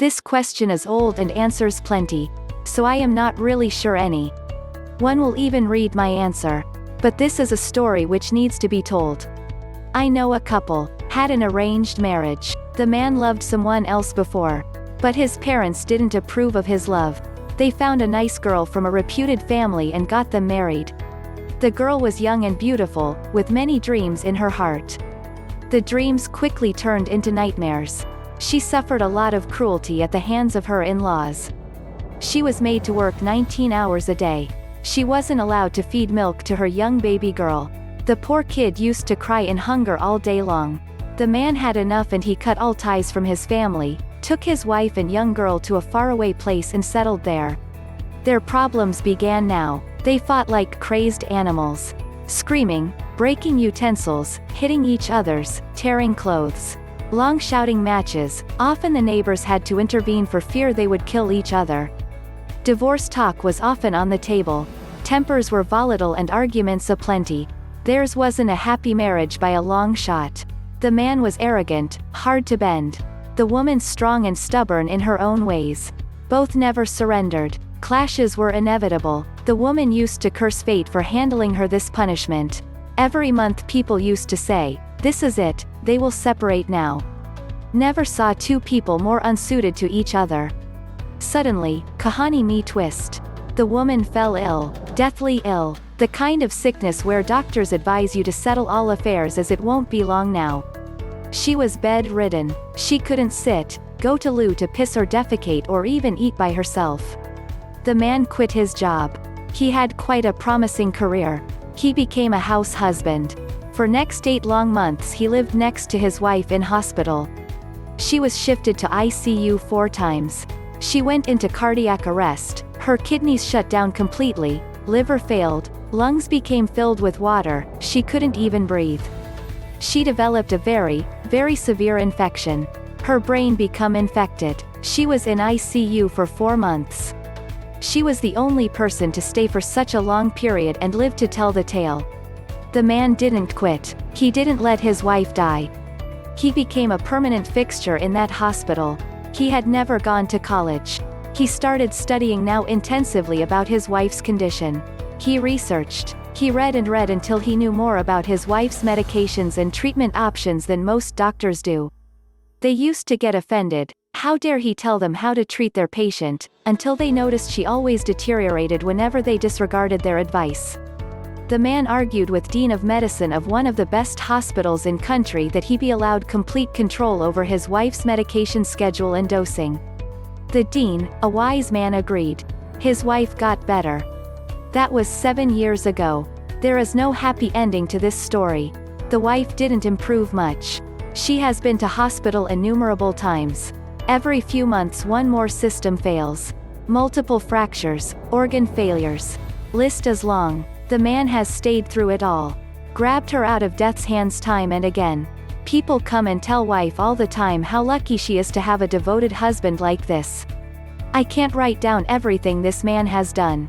This question is old and answers plenty, so I am not really sure any one will even read my answer. But this is a story which needs to be told. I know a couple had an arranged marriage. The man loved someone else before, but his parents didn't approve of his love. They found a nice girl from a reputed family and got them married. The girl was young and beautiful, with many dreams in her heart. The dreams quickly turned into nightmares. She suffered a lot of cruelty at the hands of her in-laws. She was made to work 19 hours a day. She wasn't allowed to feed milk to her young baby girl. The poor kid used to cry in hunger all day long. The man had enough and he cut all ties from his family, took his wife and young girl to a faraway place and settled there. Their problems began now. They fought like crazed animals, screaming, breaking utensils, hitting each other's, tearing clothes. Long shouting matches. Often the neighbors had to intervene for fear they would kill each other. Divorce talk was often on the table. Tempers were volatile and arguments aplenty. Theirs wasn't a happy marriage by a long shot. The man was arrogant, hard to bend. The woman strong and stubborn in her own ways. Both never surrendered. Clashes were inevitable. The woman used to curse fate for handling her this punishment. Every month people used to say, "This is it, they will separate now." Never saw two people more unsuited to each other. Suddenly, kahani me twist. The woman fell ill, deathly ill, the kind of sickness where doctors advise you to settle all affairs as it won't be long now. She was bedridden. She couldn't sit, go to loo to piss or defecate or even eat by herself. The man quit his job. He had quite a promising career. He became a house husband. For next 8 long months he lived next to his wife in hospital. She was shifted to ICU 4 times. She went into cardiac arrest, her kidneys shut down completely, liver failed, lungs became filled with water, she couldn't even breathe. She developed a very, very severe infection. Her brain became infected. She was in ICU for 4 months. She was the only person to stay for such a long period and live to tell the tale. The man didn't quit. He didn't let his wife die. He became a permanent fixture in that hospital. He had never gone to college. He started studying now intensively about his wife's condition. He researched. He read and read until he knew more about his wife's medications and treatment options than most doctors do. They used to get offended. How dare he tell them how to treat their patient, until they noticed she always deteriorated whenever they disregarded their advice. The man argued with Dean of Medicine of one of the best hospitals in country that he be allowed complete control over his wife's medication schedule and dosing. The dean, a wise man, agreed. His wife got better. That was 7 years ago. There is no happy ending to this story. The wife didn't improve much. She has been to hospital innumerable times. Every few months one more system fails. Multiple fractures, organ failures. List is long. The man has stayed through it all. Grabbed her out of death's hands time and again. People come and tell wife all the time how lucky she is to have a devoted husband like this. I can't write down everything this man has done.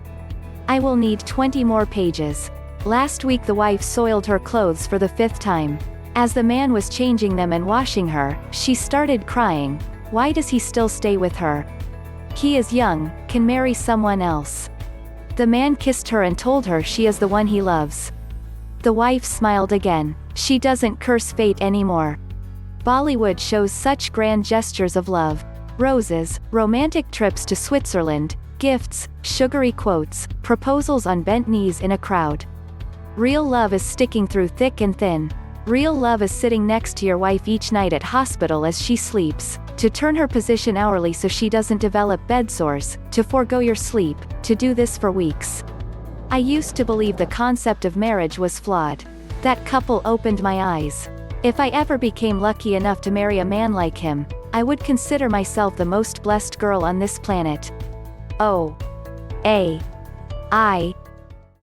I will need 20 more pages. Last week the wife soiled her clothes for the 5th time. As the man was changing them and washing her, she started crying. Why does he still stay with her? He is young, can marry someone else. The man kissed her and told her she is the one he loves. The wife smiled again. She doesn't curse fate anymore. Bollywood shows such grand gestures of love. Roses, romantic trips to Switzerland, gifts, sugary quotes, proposals on bent knees in a crowd. Real love is sticking through thick and thin. Real love is sitting next to your wife each night at hospital as she sleeps, to turn her position hourly so she doesn't develop bed sores, to forego your sleep, to do this for weeks. I used to believe the concept of marriage was flawed. That couple opened my eyes. If I ever became lucky enough to marry a man like him, I would consider myself the most blessed girl on this planet. O. A. I.